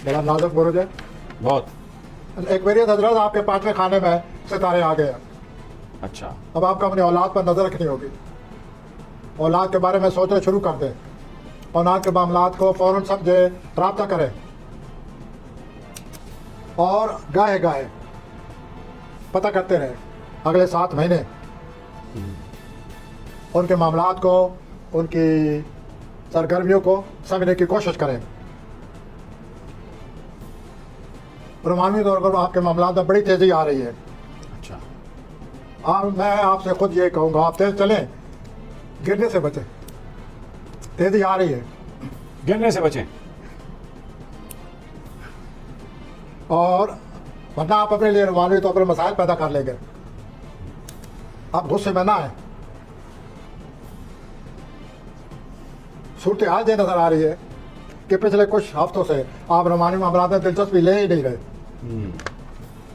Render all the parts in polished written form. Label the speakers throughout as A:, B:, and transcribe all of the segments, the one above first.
A: बड़ा नाजुक बुरुज है।
B: बहुत।
A: एक मेरी हजरत आपके 5वें खाने में सितारे आ गए हैं।
B: अच्छा।
A: अब आपको अपनी औलाद पर नजर रखनी होगी। औलाद के बारे में सोचना शुरू कर दें। औलाद के मामलात को फौरन समझे, रब्ता करें और गाहे गाहे पता करते रहे अगले 7 महीने उनके मामलात को, उनकी सरगर्मियों को समझने की कोशिश करें। रोमानी तौर पर आपके मामलात में बड़ी तेज़ी आ रही है।
B: अच्छा।
A: मैं आपसे खुद ये कहूँगा, आप तेज चलें, गिरने से बचें। तेज़ी आ रही है,
B: गिरने से बचें।
A: और वरना आप अपने लिए रोमानी तौर पर मसाइल पैदा कर लेंगे। आप गुस्से में ना आए। सूरत हाल ये नज़र आ रही है कि पिछले कुछ हफ्तों से आप रोमानी मामलात में दिलचस्पी ले ही नहीं रहे।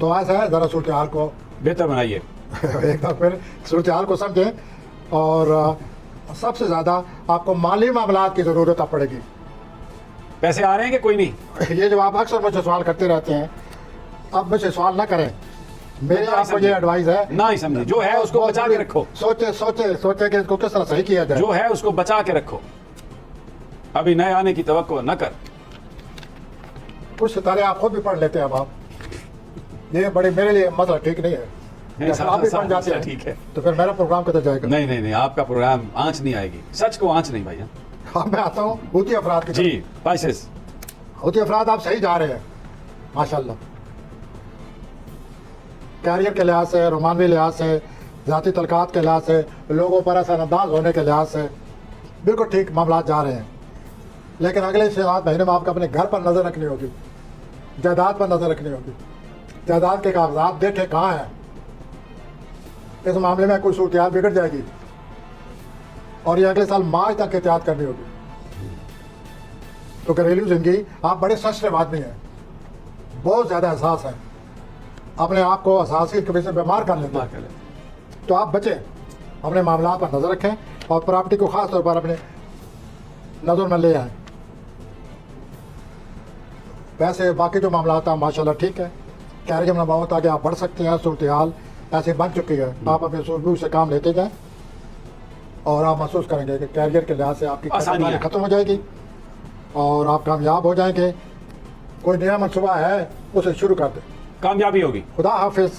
A: तो ऐसा है, ज़रा सूरत हाल को
B: बेहतर बनाइए।
A: एक बार फिर सूरत हाल को समझें। और सबसे ज़्यादा आपको माली मामलात की ज़रूरत पड़ेगी।
B: पैसे आ रहे हैं कि कोई नहीं?
A: ये जो आप अक्सर मुझे सवाल करते रहते हैं, अब मुझे सवाल ना करें। मेरी आपको ये एडवाइस है,
B: ना ही समझे, जो है उसको बचा के रखो।
A: सोचे सोचे सोचे कि इसको किस तरह सही किया जाए।
B: जो है उसको बचा के रखो, अभी नए आने की तवक्को न कर।
A: कुछ सितारे आप खुद भी पढ़ लेते हैं। अब आप ये बड़े मेरे लिए मसला ठीक नहीं है। जैसे आप भी पढ़ जाते हैं,
B: ठीक है,
A: तो फिर मेरा प्रोग्राम किधर जाएगा?
B: नहीं नहीं नहीं, आपका प्रोग्राम आंच नहीं आएगी, सच को आंच नहीं भैया।
A: हाँ, मैं आता हूँ होती अफराद की
B: जी। पाइसेस
A: होती अफराद, आप सही जा रहे हैं माशाल्लाह। कैरियर के लिहाज से, रोमानवी लिहाज से, ज़ाती तलकात के लिहाज से, लोगों पर असरअंदाज होने के लिहाज से बिल्कुल ठीक मामलात जा रहे हैं। लेकिन अगले 7 महीने में आपको अपने घर पर नज़र रखनी होगी, जायदाद पर नज़र रखनी होगी। जायदाद के कागजात देखें कहाँ हैं। इस मामले में कोई सूरत हाल बिगड़ जाएगी और ये अगले साल मार्च तक एहतियात करनी होगी। तो घरेलू जिंदगी, आप बड़े सस्ते आदमी हैं, बहुत ज़्यादा एहसास है, अपने आप को एहसास की वजह से बीमार कर लेते हैं। तो आप बचें, अपने मामलात पर नज़र रखें और प्रॉपर्टी को ख़ास तौर पर अपने नज़र में ले आएँ। वैसे बाकी जो मामलात हैं माशाल्लाह ठीक है। कैरियर में बहुत आगे आप बढ़ सकते हैं। सूरत हाल ऐसे बन चुकी है, आप अपने सूझबूझ से काम लेते जाएं और आप महसूस करेंगे कि कैरियर के लिहाज से आपकी आसानी खत्म हो जाएगी और आप कामयाब हो जाएंगे। कोई नया मनसूबा है उसे शुरू कर दें।
B: कामयाबी होगी।
A: खुदा हाफिज़।